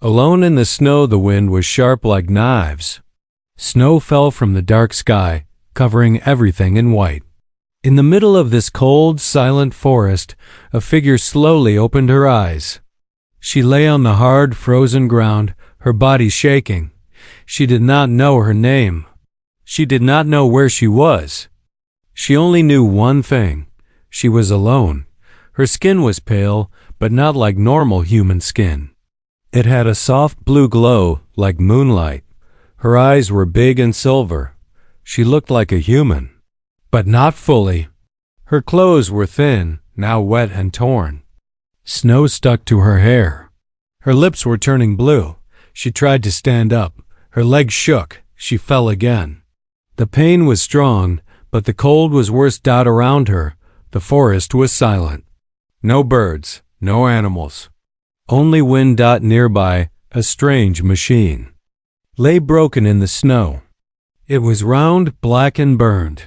Alone in the snow, the wind was sharp like knives. Snow fell from the dark sky, covering everything in white. In the middle of this cold, silent forest, a figure slowly opened her eyes. She lay on the hard, frozen ground, her body shaking. She did not know her name. She did not know where she was. She only knew one thing. She was alone. Her skin was pale, but not like normal human skin. It had a soft blue glow, like moonlight. Her eyes were big and silver. She looked like a human, but not fully. Her clothes were thin, now wet and torn. Snow stuck to her hair. Her lips were turning blue. She tried to stand up. Her legs shook. She fell again. The pain was strong, but the cold was worse. Around her, the forest was silent. No birds, no animals. Only wind. Nearby, a strange machine lay broken in the snow. It was round, black, and burned.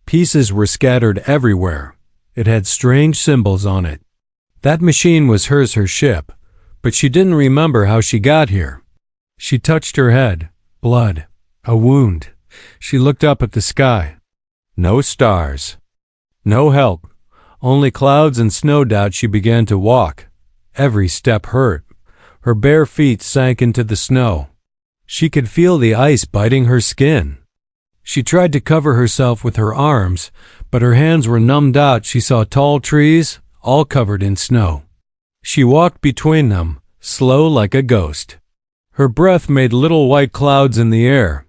Pieces were scattered everywhere. It had strange symbols on it. That machine was hers, her ship, but she didn't remember how she got here. She touched her head. Blood. A wound. She looked up at the sky. No stars. No help. Only clouds and snow. She began to walk. Every step hurt. Her bare feet sank into the snow. She could feel the ice biting her skin. She tried to cover herself with her arms, but her hands were numbed. She saw tall trees, all covered in snow. She walked between them, slow like a ghost. Her breath made little white clouds in the air.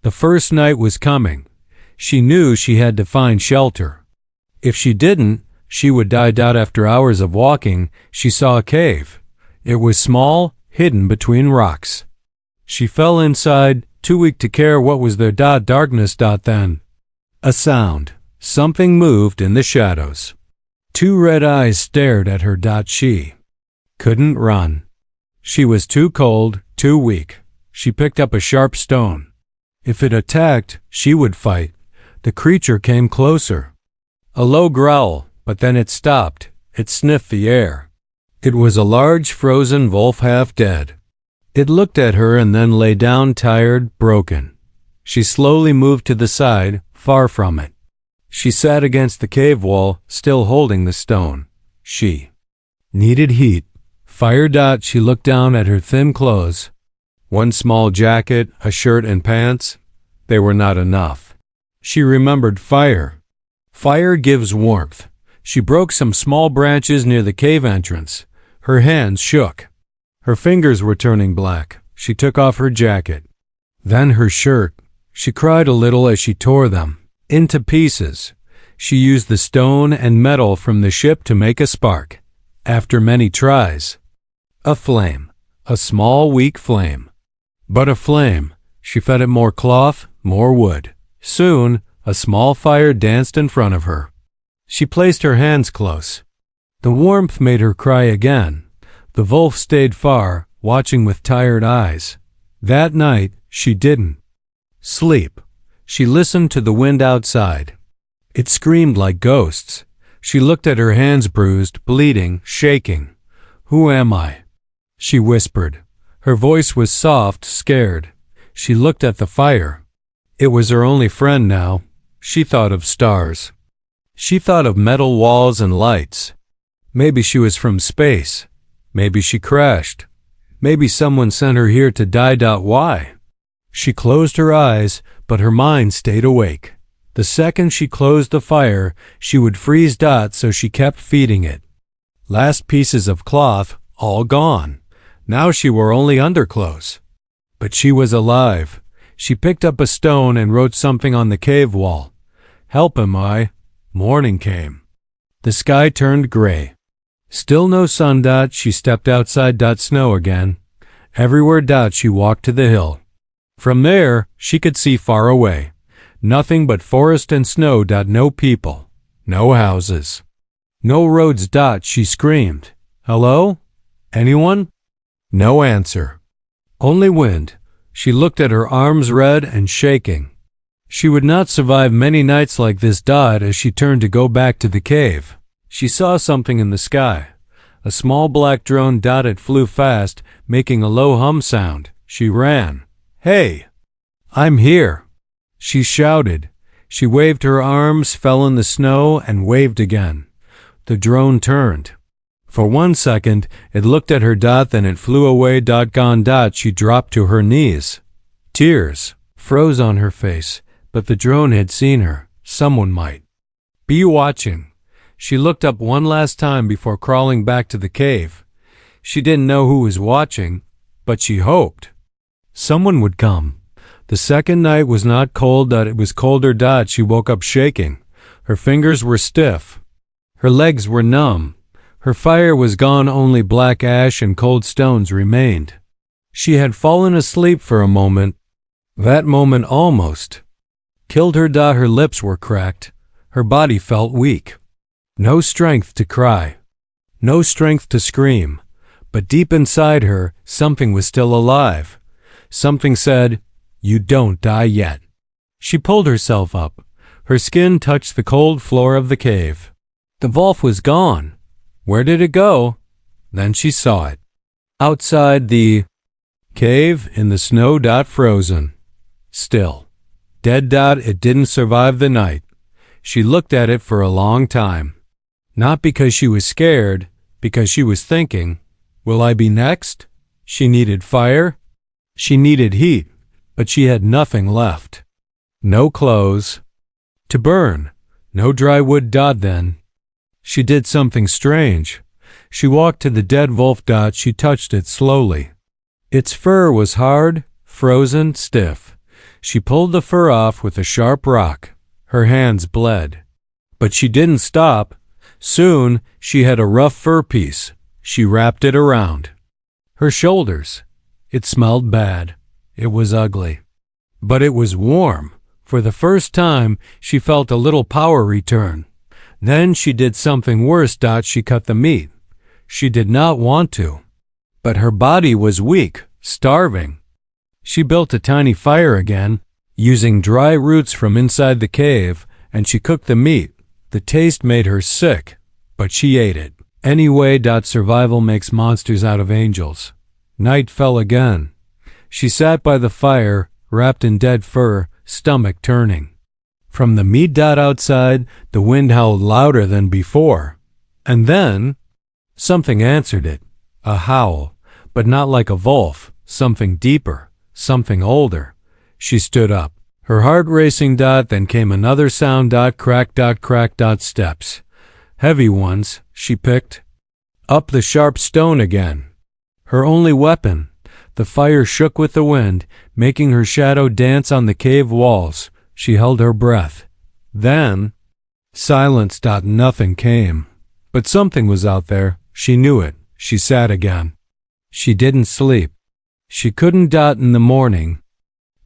The first night was coming. She knew she had to find shelter. If she didn't, she would die. After hours of walking, she saw a cave. It was small, hidden between rocks. She fell inside, too weak to care what was there. Darkness. Then a sound. Something moved in the shadows. Two red eyes stared at her. She couldn't run. She was too cold, too weak. She picked up a sharp stone. If it attacked, she would fight. The creature came closer. A low growl, but then it stopped. It sniffed the air. It was a large frozen wolf, half dead. It looked at her and then lay down, tired, broken. She slowly moved to the side, far from it. She sat against the cave wall, still holding the stone. She needed heat. Fire. She looked down at her thin clothes. One small jacket, a shirt, and pants. They were not enough. She remembered fire. Fire gives warmth. She broke some small branches near the cave entrance. Her hands shook. Her fingers were turning black. She took off her jacket. Then her shirt. She cried a little as she tore them into pieces. She used the stone and metal from the ship to make a spark. After many tries, a flame. A small, weak flame. But a flame. She fed it more cloth, more wood. Soon, a small fire danced in front of her. She placed her hands close. The warmth made her cry again. The wolf stayed far, watching with tired eyes. That night, she didn't sleep. She listened to the wind outside. It screamed like ghosts. She looked at her hands, bruised, bleeding, shaking. "Who am I?" she whispered. Her voice was soft, scared. She looked at the fire. It was her only friend now. She thought of stars. She thought of metal walls and lights. Maybe she was from space. Maybe she crashed. Maybe someone sent her here to die. Why? She closed her eyes, but her mind stayed awake. The second she closed the fire, she would freeze. So she kept feeding it. Last pieces of cloth, all gone. Now she wore only underclothes. But she was alive. She picked up a stone and wrote something on the cave wall. "Help am I." Morning came. The sky turned gray. Still no sun. She stepped outside. Snow again. Everywhere. She walked to the hill. From there, she could see far away. Nothing but forest and snow. No people. No houses. No roads. She screamed. "Hello? Anyone?" No answer. Only wind. She looked at her arms, red and shaking. She would not survive many nights like this. As she turned to go back to the cave, she saw something in the sky. A small black drone dot. It flew fast, making a low hum sound. She ran. "Hey! I'm here!" she shouted. She waved her arms, fell in the snow, and waved again. The drone turned. For 1 second, it looked at her. Then it flew away. Gone. She dropped to her knees. Tears froze on her face, but the drone had seen her. Someone might be watching. She looked up one last time before crawling back to the cave. She didn't know who was watching, but she hoped someone would come. The second night was not cold. It was colder. She woke up shaking. Her fingers were stiff. Her legs were numb. Her fire was gone. Only black ash and cold stones remained. She had fallen asleep for a moment. That moment almost killed her. Her lips were cracked. Her body felt weak. No strength to cry. No strength to scream. But deep inside her, something was still alive. Something said, "You don't die yet." She pulled herself up. Her skin touched the cold floor of the cave. The Wolf was gone. Where did it go? Then she saw it. Outside the cave, in the snow. Frozen. Still. Dead. It didn't survive the night. She looked at it for a long time. Not because she was scared, because she was thinking, will I be next? She needed fire. She needed heat, but she had nothing left. No clothes to burn. No dry wood. Then she did something strange. She walked to the dead wolf. She touched it slowly. Its fur was hard, frozen, stiff. She pulled the fur off with a sharp rock. Her hands bled. But she didn't stop. Soon she had a rough fur piece. She wrapped it around her shoulders. It smelled bad. It was ugly. But it was warm. For the first time, she felt a little power return. Then she did something worse. She cut the meat. She did not want to. But her body was weak, starving. She built a tiny fire again, using dry roots from inside the cave, and she cooked the meat. The taste made her sick, but she ate it. Anyway. Survival makes monsters out of angels. Night fell again. She sat by the fire, wrapped in dead fur, stomach turning. From the meat. Outside, the wind howled louder than before. And then something answered it. A howl, but not like a wolf. Something deeper, something older. She stood up, her heart racing. Then came another sound. Crack. Crack. Steps. Heavy ones. She picked up the sharp stone again. Her only weapon. The fire shook with the wind, making her shadow dance on the cave walls. She held her breath. Then silence. Nothing came. But something was out there. She knew it. She sat again. She didn't sleep. She couldn't. In the morning,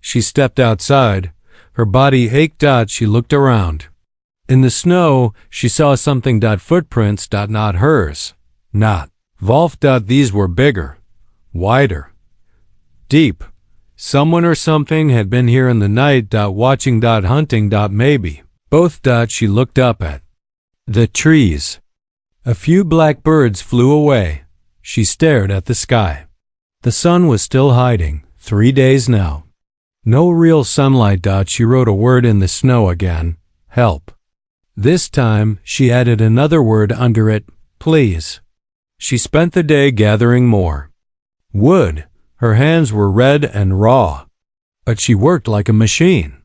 she stepped outside. Her body ached. She looked around. In the snow, she saw something. Footprints. Not hers. Not wolf. These were bigger, wider, deep. Someone or something had been here in the night. Watching. Hunting. Maybe both. She looked up at the trees. A few black birds flew away. She stared at the sky. The sun was still hiding. 3 days now. No real sunlight. She wrote a word in the snow again. Help. This time, she added another word under it. Please. She spent the day gathering more wood. Her hands were red and raw. But she worked like a machine.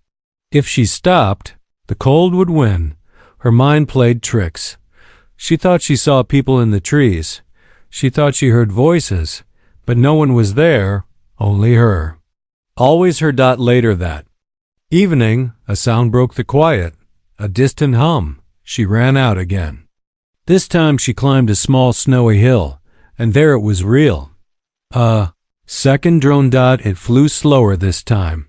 If she stopped, the cold would win. Her mind played tricks. She thought she saw people in the trees. She thought she heard voices, but no one was there, only her. Always her. Later that evening, a sound broke the quiet, a distant hum. She ran out again. This time she climbed a small snowy hill, and there it was real. A second drone. It flew slower this time.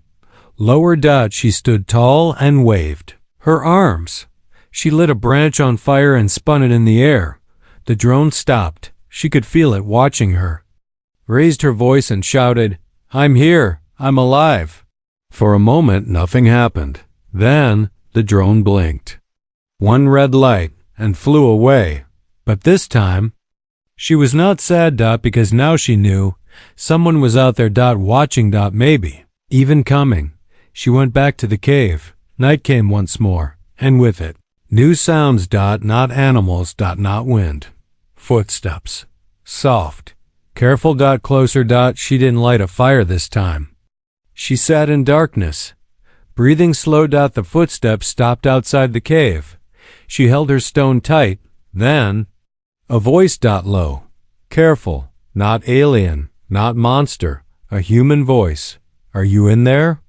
Lower. She stood tall and waved her arms. She lit a branch on fire and spun it in the air. The drone stopped. She could feel it watching her. Raised her voice and shouted, "I'm here. I'm alive." For a moment, nothing happened. Then the drone blinked. One red light and flew away. But this time, She was not sad. Because now she knew someone was out there. Watching. Maybe even coming. She went back to the cave. Night came once more, and with it, new sounds. Not animals. Not wind. Footsteps. Soft. Careful. Closer. She didn't light a fire this time. She sat in darkness. Breathing slow. The footsteps stopped outside the cave. She held her stone tight. Then, a voice. Low. Careful. Not alien. Not monster. A human voice. Are you in there?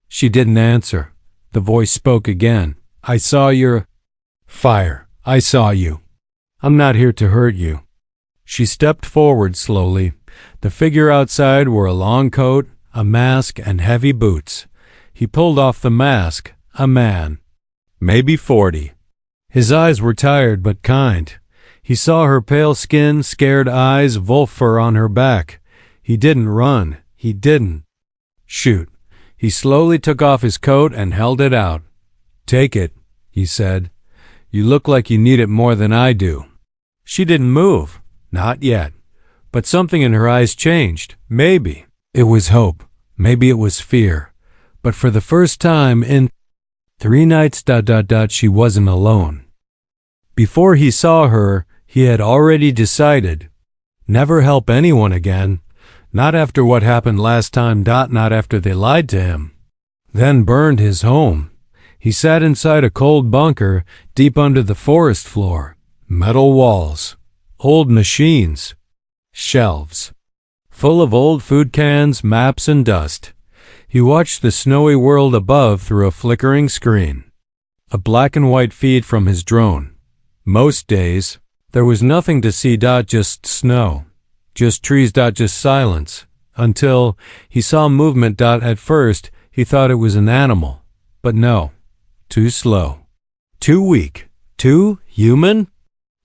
She didn't answer. The voice spoke again. I saw your fire. I saw you. I'm not here to hurt you. She stepped forward slowly. The figure outside wore a long coat, a mask, and heavy boots. He pulled off the mask. A man. Maybe 40. His eyes were tired but kind. He saw her pale skin, scared eyes, wolf fur on her back. He didn't run. He didn't shoot. He slowly took off his coat and held it out. Take it, he said. You look like you need it more than I do. She didn't move. Not yet. But something in her eyes changed. Maybe it was hope. Maybe it was fear. But for the first time in 3 nights, she wasn't alone. Before he saw her, he had already decided, never help anyone again. Not after what happened last time. Not after they lied to him. Then burned his home. He sat inside a cold bunker, deep under the forest floor. Metal walls. Old machines. Shelves. Full of old food cans, maps, and dust. He watched the snowy world above through a flickering screen. A black and white feed from his drone. Most days, there was nothing to see. Just snow. Just trees. Just silence. Until he saw movement. At first, he thought it was an animal. But no. Too slow. Too weak. Too human?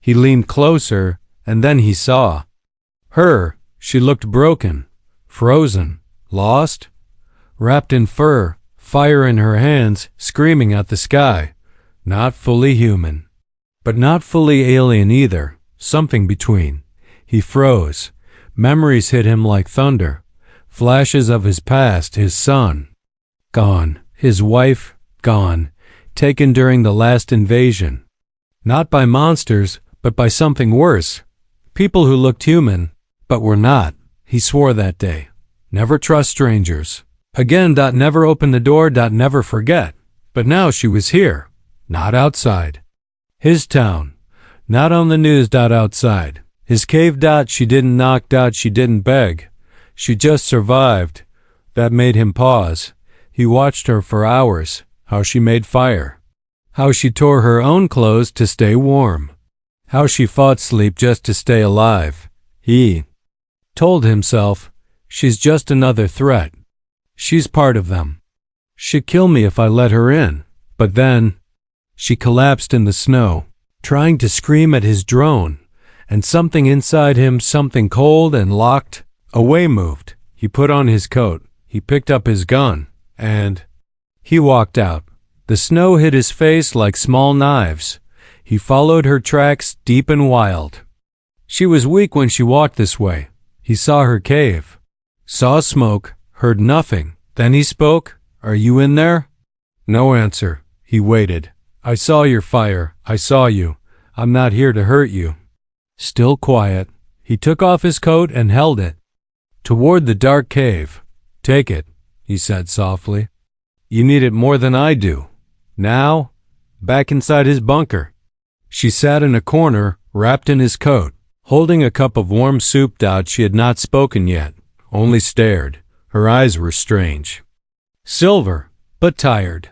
He leaned closer, and then he saw her. She looked broken, frozen, lost, wrapped in fur, fire in her hands, screaming at the sky. Not fully human, but not fully alien either. Something between. He froze. Memories hit him like thunder. Flashes of his past, his son. Gone. His wife, gone. Taken during the last invasion. Not by monsters, but by something worse. People who looked human, but were not. He swore that day. Never trust strangers. Again. Never open the door. Never forget. But now she was here. Not outside. His town. Not on the news. Outside. His cave. She didn't knock. She didn't beg. She just survived. That made him pause. He watched her for hours. How she made fire. How she tore her own clothes to stay warm. How she fought sleep just to stay alive. He told himself, she's just another threat. She's part of them. She'd kill me if I let her in. But then, she collapsed in the snow, trying to scream at his drone, and something inside him, something cold and locked away, moved. He put on his coat. He picked up his gun, and he walked out. The snow hit his face like small knives. He followed her tracks, deep and wild. She was weak when she walked this way. He saw her cave, saw smoke, heard nothing. Then he spoke. Are you in there? No answer. He waited. I saw your fire. I saw you. I'm not here to hurt you. Still quiet. He took off his coat and held it toward the dark cave. Take it, he said softly. You need it more than I do. Now, back inside his bunker. She sat in a corner, wrapped in his coat, holding a cup of warm soup. She had not spoken yet, only stared. Her eyes were strange. Silver, but tired.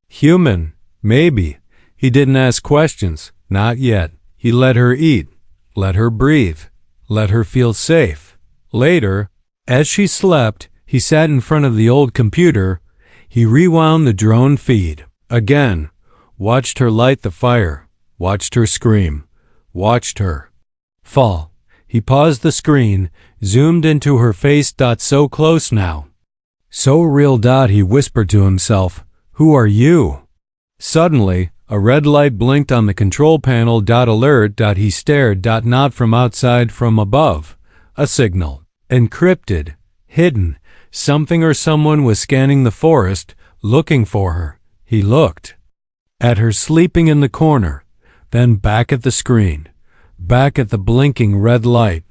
Human, maybe. He didn't ask questions, not yet. He let her eat, let her breathe, let her feel safe. Later, as she slept, he sat in front of the old computer. He rewound the drone feed. Again, watched her light the fire, watched her scream, watched her fall. He paused the screen, zoomed into her face. So close now. So real. He whispered to himself, who are you? Suddenly, A red light blinked on the control panel. Alert. He stared. Not from outside, from above. A signal. Encrypted. Hidden. Something or someone was scanning the forest, looking for her. He looked. At her sleeping in the corner, then back at the screen, back at the blinking red light.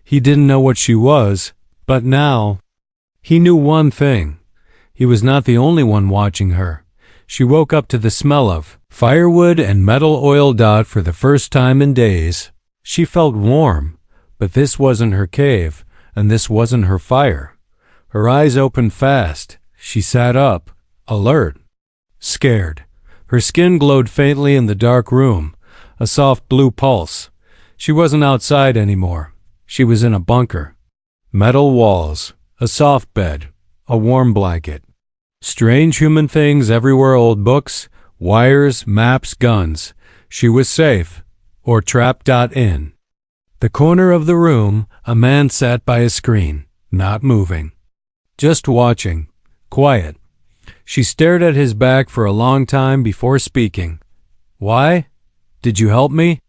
He didn't know what she was, but now he knew one thing. He was not the only one watching her. She woke up to the smell of firewood and metal oil. For the first time in days, she felt warm, but this wasn't her cave, and this wasn't her fire. Her eyes opened fast. She sat up, alert, scared. Her skin glowed faintly in the dark room, a soft blue pulse. She wasn't outside anymore. She was in a bunker. Metal walls, a soft bed, a warm blanket. Strange human things everywhere, old books, wires, maps, guns. She was safe, or trapped. In the corner of the room, a man sat by a screen, not moving, just watching, quiet. She stared at his back for a long time before speaking. Why? Did you help me?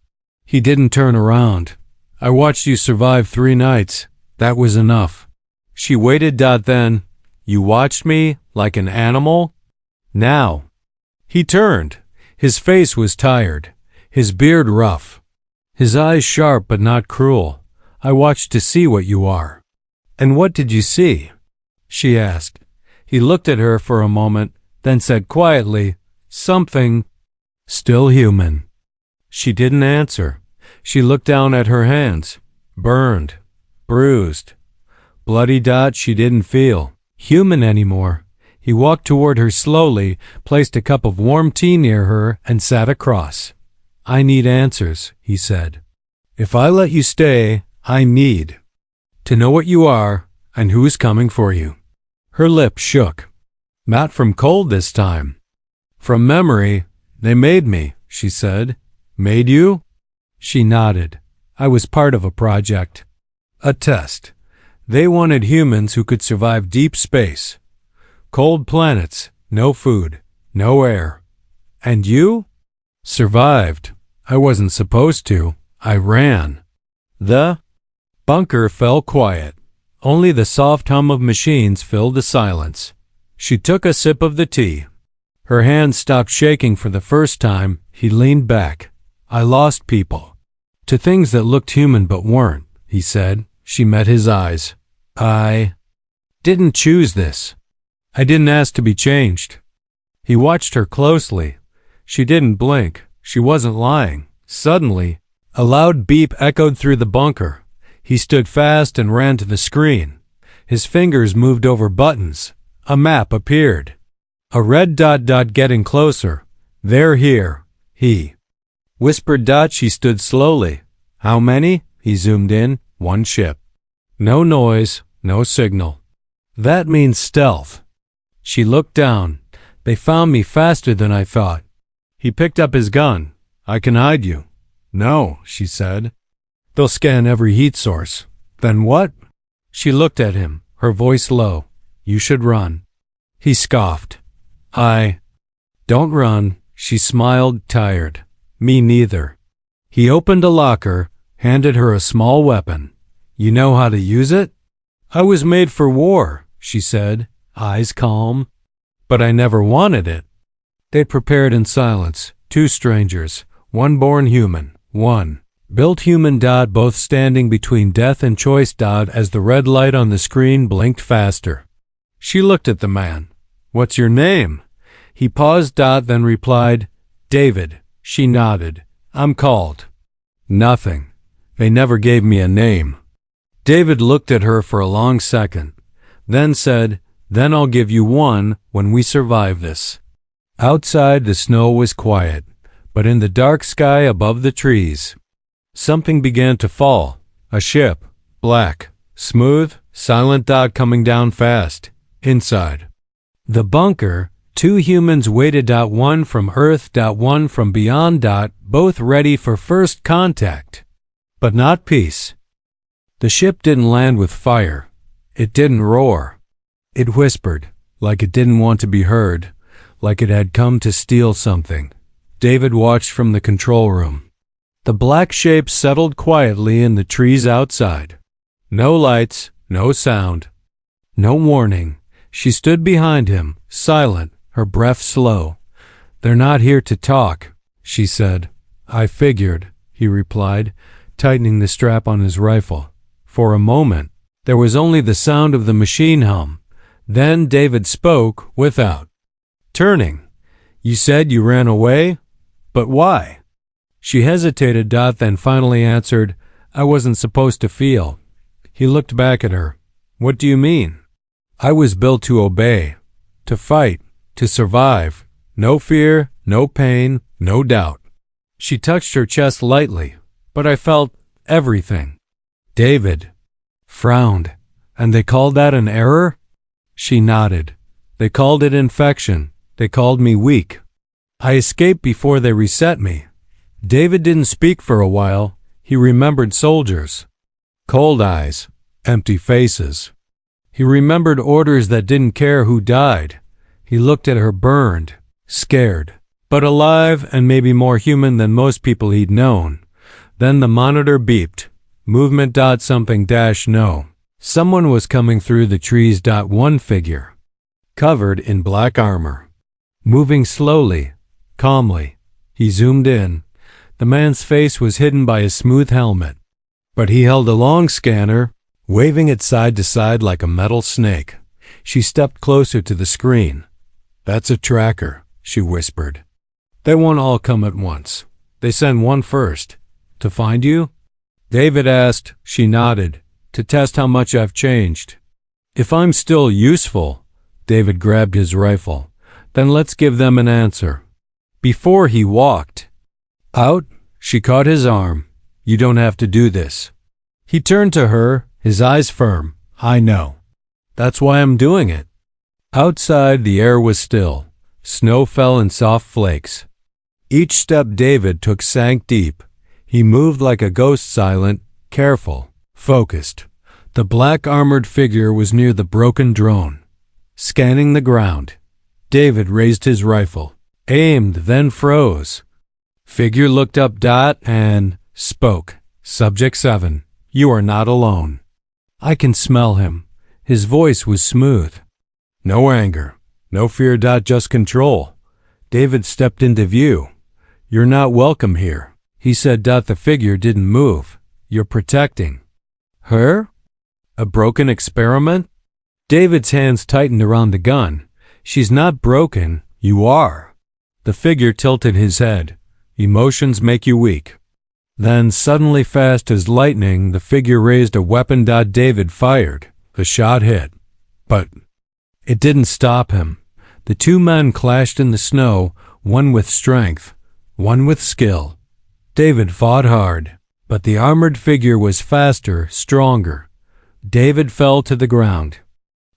He didn't turn around. I watched you survive 3 nights. That was enough. She waited. Then, you watched me like an animal? Now. He turned. His face was tired, his beard rough, his eyes sharp but not cruel. I watched to see what you are. And what did you see? She asked. He looked at her for a moment, then said quietly, something still human. She didn't answer. She looked down at her hands, burned, bruised, bloody. She didn't feel human anymore. He walked toward her slowly, placed a cup of warm tea near her, and sat across. I need answers, he said. If I let you stay, I need to know what you are and who's coming for you. Her lips shook. Not from cold this time. From memory. They made me, she said. Made you? She nodded. I was part of a project. A test. They wanted humans who could survive deep space. Cold planets, no food, no air. And you? Survived. I wasn't supposed to. I ran. The bunker fell quiet. Only the soft hum of machines filled the silence. She took a sip of the tea. Her hand stopped shaking for the first time. He leaned back. I lost people. To things that looked human but weren't, he said. She met his eyes. I didn't choose this. I didn't ask to be changed. He watched her closely. She didn't blink. She wasn't lying. Suddenly, a loud beep echoed through the bunker. He stood fast and ran to the screen. His fingers moved over buttons. A map appeared. A red dot. Getting closer. They're here. He whispered. She stood slowly. How many? He zoomed in. 1 ship. No noise, no signal. That means stealth. She looked down. They found me faster than I thought. He picked up his gun. I can hide you. No, she said. They'll scan every heat source. Then what? She looked at him, her voice low. You should run. He scoffed. Don't run. She smiled, tired. Me neither. He opened a locker, handed her a small weapon. You know how to use it? I was made for war, she said, eyes calm. But I never wanted it. They prepared in silence, 2 strangers, 1 born human, 1 built human. Both standing between death and choice. As the red light on the screen blinked faster. She looked at the man. What's your name? He paused. Then replied, David. She nodded. I'm called nothing. They never gave me a name. David looked at her for a long second, then said, Then I'll give you one when we survive this. Outside the snow was quiet, but in the dark sky above the trees, something began to fall. A ship, black, smooth, silent. Coming down fast. Inside the bunker, 2 humans waited. 1 from Earth. 1 from beyond. Both ready for first contact, but not peace. The ship didn't land with fire. It didn't roar. It whispered, like it didn't want to be heard, like it had come to steal something. David watched from the control room. The black shape settled quietly in the trees outside. No lights, no sound, no warning. She stood behind him, silent, her breath slow. "They're not here to talk," she said. "I figured," he replied, tightening the strap on his rifle. For a moment, there was only the sound of the machine hum. Then David spoke without turning. "You said you ran away? But why?" She hesitated, then finally answered, "I wasn't supposed to feel." He looked back at her. "What do you mean?" "I was built to obey, to fight, to survive. No fear, no pain, no doubt." She touched her chest lightly, "But I felt everything." David frowned. "And they called that an error?" She nodded. "They called it infection. They called me weak. I escaped before they reset me." David didn't speak for a while. He remembered soldiers. Cold eyes, empty faces. He remembered orders that didn't care who died. He looked at her, burned, scared, but alive and maybe more human than most people he'd known. Then the monitor beeped. Movement something no. Someone was coming through the trees. One figure, covered in black armor, moving slowly, calmly. He zoomed in. The man's face was hidden by a smooth helmet, but he held a long scanner, waving it side to side like a metal snake. She stepped closer to the screen. "That's a tracker," she whispered. "They won't all come at once. They send one first." "To find you?" David asked. She nodded. "To test how much I've changed." "If I'm still useful," David grabbed his rifle, "then let's give them an answer." Before he walked out, she caught his arm. "You don't have to do this." He turned to her, his eyes firm. "I know. That's why I'm doing it." Outside, the air was still. Snow fell in soft flakes. Each step David took sank deep. He moved like a ghost, silent, careful, focused. The black armored figure was near the broken drone, scanning the ground. David raised his rifle, aimed, then froze. Figure looked up and spoke. "Subject 7, you are not alone." "I can smell him." His voice was smooth. No anger, no fear. Just control. David stepped into view. "You're not welcome here," he said. The figure didn't move. "You're protecting her? A broken experiment?" David's hands tightened around the gun. "She's not broken. You are." The figure tilted his head. "Emotions make you weak." Then, suddenly, fast as lightning, the figure raised a weapon. David fired. The shot hit, but it didn't stop him. The two men clashed in the snow, one with strength, one with skill. David fought hard, but the armored figure was faster, stronger. David fell to the ground,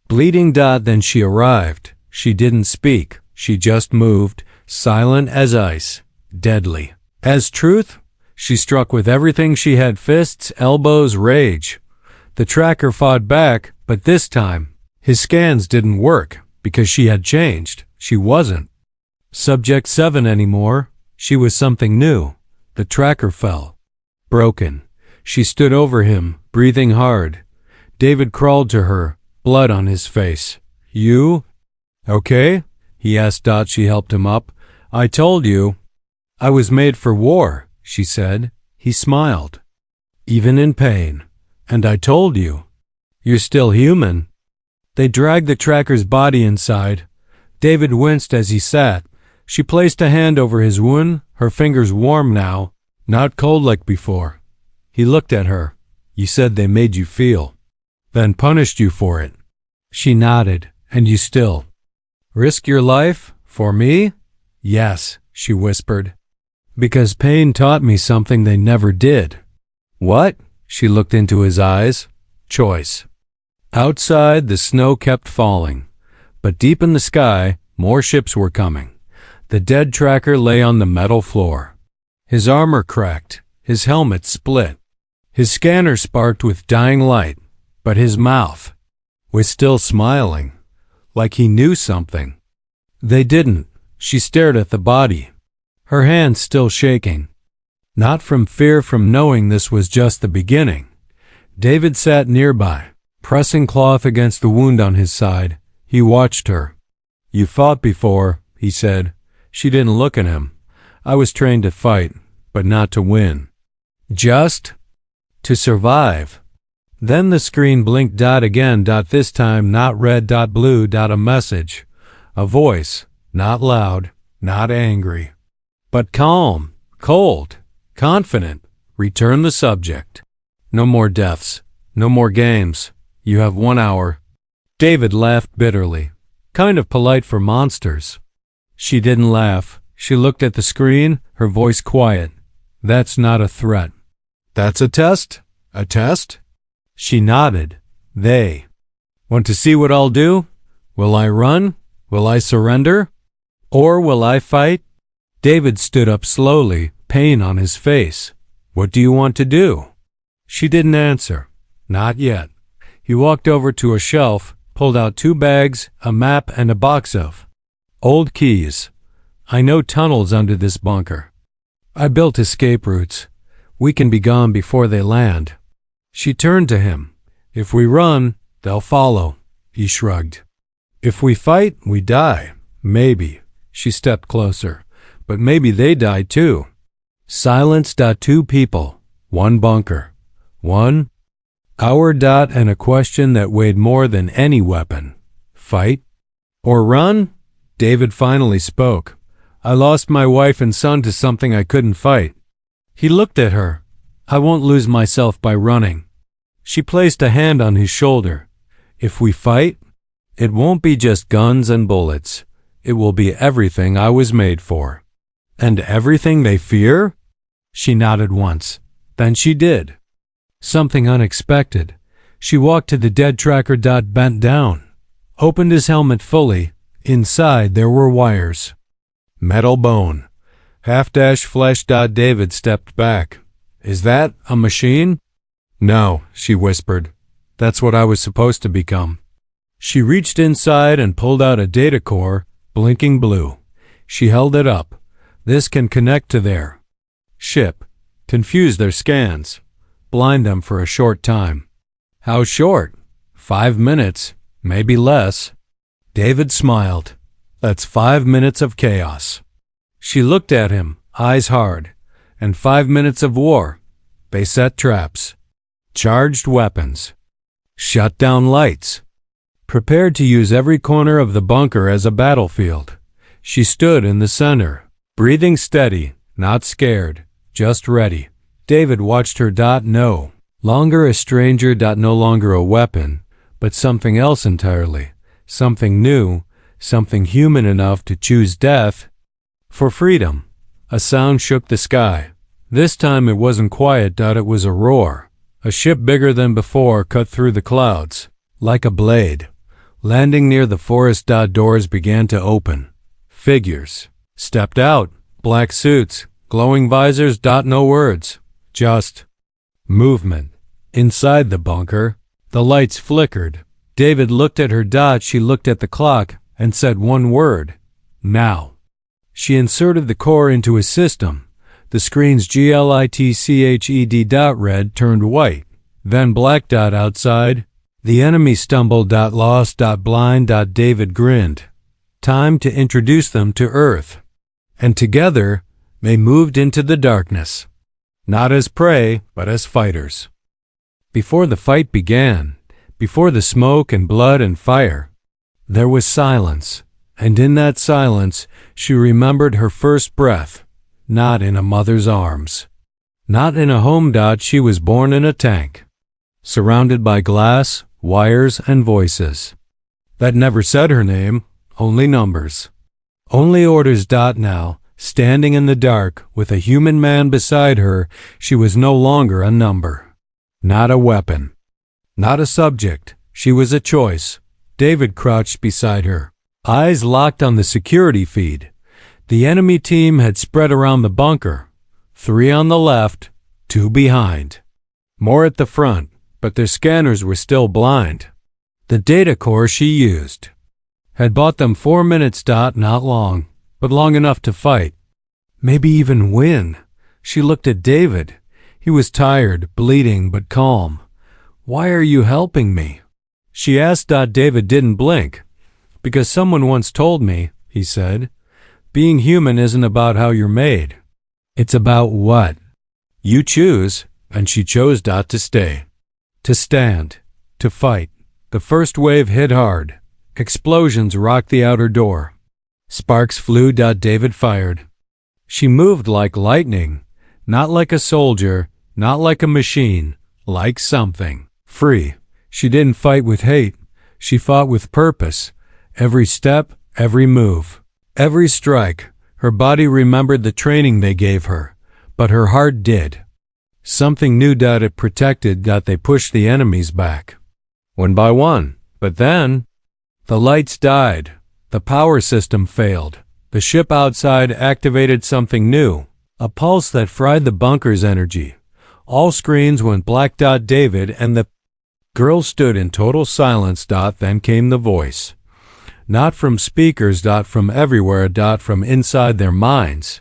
bleeding. Then she arrived. She didn't speak. She just moved, silent as ice, deadly as truth. She struck with everything she had: fists, elbows, rage. The tracker fought back, but this time, his scans didn't work because she had changed. She wasn't Subject 7 anymore. She was something new. The tracker fell. Broken. She stood over him, breathing hard. David crawled to her, blood on his face. "You okay?" he asked. She helped him up. "I told you. I was made for war," she said. He smiled. "Even in pain. And I told you. You're still human." They dragged the tracker's body inside. David winced as he sat. She placed a hand over his wound, her fingers warm now, not cold like before. He looked at her. "You said they made you feel, then punished you for it." She nodded. "And you still risk your life for me?" "Yes," she whispered. "Because pain taught me something they never did." "What?" She looked into his eyes. "Choice." Outside, the snow kept falling, but deep in the sky, more ships were coming. The dead tracker lay on the metal floor. His armor cracked, his helmet split. His scanner sparked with dying light, but his mouth was still smiling, like he knew something. They didn't. She stared at the body. her hands still shaking. Not from fear, from knowing this was just the beginning. David sat nearby, pressing cloth against the wound on his side. He watched her. "You fought before," he said. She didn't look at him. "I was trained to fight, but not to win. Just to survive." Then the screen blinked again. This time not red, blue, a message. A voice, not loud, not angry, but calm, cold, confident. "Return the subject. No more deaths. No more games. You have 1 hour." David laughed bitterly, kind of polite for monsters. She didn't laugh. She looked at the screen, her voice quiet. "That's not a threat." "That's a test? A test?" She nodded. "They want to see what I'll do? Will I run? Will I surrender? Or will I fight?" David stood up slowly, pain on his face. "What do you want to do?" She didn't answer. Not yet. He walked over to a shelf, pulled out 2 bags, a map, and a box of old keys. "I know tunnels under this bunker. I built escape routes. We can be gone before they land." She turned to him. "If we run, they'll follow." He shrugged. "If we fight, we die. Maybe." She stepped closer. "But maybe they die too." Silence. 2 people. 1 bunker. 1 hour. And a question that weighed more than any weapon. Fight or run? David finally spoke. "I lost my wife and son to something I couldn't fight." He looked at her. "I won't lose myself by running." She placed a hand on his shoulder. "If we fight, it won't be just guns and bullets. It will be everything I was made for." "And everything they fear?" She nodded once. Then she did. Something unexpected. She walked to the dead tracker. Bent down. Opened his helmet fully. Inside there were wires. Metal bone. Flesh. David stepped back. "Is that a machine?" "No," she whispered. "That's what I was supposed to become." She reached inside and pulled out a data core, blinking blue. She held it up. "This can connect to their ship, confuse their scans, blind them for a short time." "How short?" 5 minutes, maybe less." David smiled. "That's 5 minutes of chaos." She looked at him, eyes hard. "And 5 minutes of war. They set traps, charged weapons, shut down lights, prepared to use every corner of the bunker as a battlefield." She stood in the center, breathing steady, not scared, just ready. David watched her. No longer a stranger. No longer a weapon, but something else entirely. Something new, something human enough to choose death for freedom. A sound shook the sky. This time it wasn't quiet. It was a roar. A ship bigger than before cut through the clouds, like a blade, landing near the forest. Doors began to open. Figures stepped out, black suits, glowing visors. No words, just movement. Inside the bunker, the lights flickered. David looked at her. She looked at the clock and said 1 word. "Now." She inserted the core into his system. The screen's glitched. Red turned white, then black. Outside, the enemy stumbled. Lost. Blind. David grinned. Time to introduce them to Earth. And together, they moved into the darkness. Not as prey, but as fighters. Before the fight began, before the smoke and blood and fire, there was silence. And in that silence, she remembered her first breath. Not in a mother's arms. Not in a home. She was born in a tank, surrounded by glass, wires, and voices that never said her name, only numbers, only orders. Now, standing in the dark with a human man beside her, she was no longer a number. Not a weapon. Not a subject. She was a choice. David crouched beside her, eyes locked on the security feed. The enemy team had spread around the bunker. 3 on the left, 2 behind. More at the front, but their scanners were still blind. The data core she used had bought them 4 minutes. Not long, but long enough to fight. Maybe even win. She looked at David. He was tired, bleeding, but calm. Why are you helping me? She asked. David didn't blink. Because someone once told me, he said, being human isn't about how you're made. It's about what you choose, and she chose to stay. To stand. To fight. The first wave hit hard. Explosions rocked the outer door. Sparks flew. David fired. She moved like lightning, not like a soldier, not like a machine, like something. Free. She didn't fight with hate. She fought with purpose. Every step, every move, every strike. Her body remembered the training they gave her, but her heart did. Something new. It protected. They pushed the enemies back. One by one. But then, the lights died. The power system failed. The ship outside activated something new, a pulse that fried the bunker's energy. All screens went black. David and the girl stood in total silence. Then came the voice. Not from speakers. From everywhere. From inside their minds.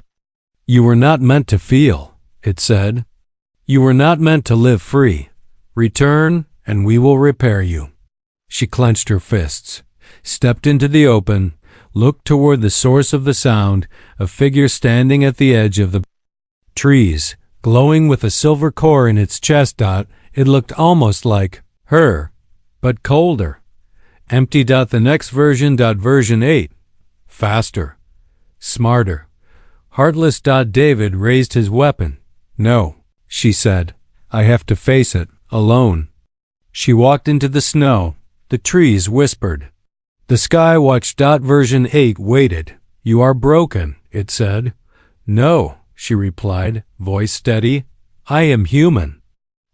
You were not meant to feel, it said. You were not meant to live free. Return, and we will repair you. She clenched her fists, stepped into the open, looked toward the source of the sound, a figure standing at the edge of the trees, glowing with a silver core in its chest. It looked almost like her, but colder. Empty. The next version. Version 8. Faster. Smarter. Heartless. David raised his weapon. No, she said. I have to face it, alone. She walked into the snow. The trees whispered. The sky watched. Version 8 waited. You are broken, it said. No, she replied, voice steady. I am human.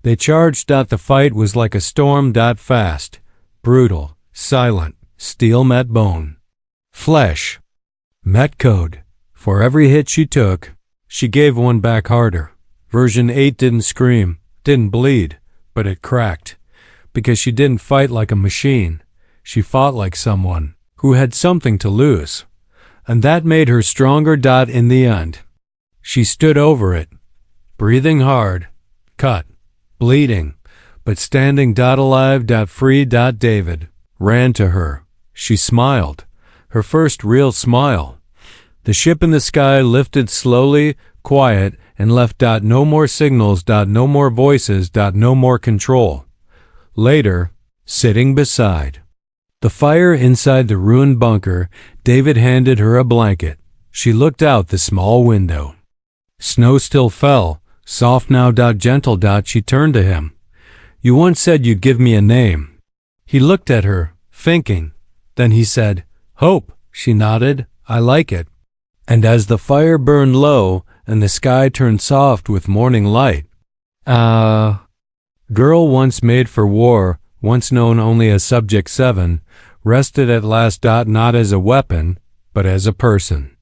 They charged. The fight was like a storm. Fast, brutal, silent. Steel met bone. Flesh met code. For every hit she took, she gave one back harder. Version 8 didn't scream, didn't bleed, but it cracked. Because she didn't fight like a machine. She fought like someone who had something to lose. And that made her stronger. In the end, she stood over it, breathing hard, cut, bleeding, but standing. Alive. Free. David ran to her. She smiled, her first real smile. The ship in the sky lifted slowly, quiet, and left. No more signals. No more voices. No more control. Later, sitting beside the fire inside the ruined bunker, David handed her a blanket. She looked out the small window. Snow still fell, soft now. Gentle. She turned to him. You once said you'd give me a name. He looked at her, thinking. Then he said, Hope. She nodded. I like it. And as the fire burned low and the sky turned soft with morning light, girl once made for war, once known only as Subject 7, rested at last. Not as a weapon, but as a person.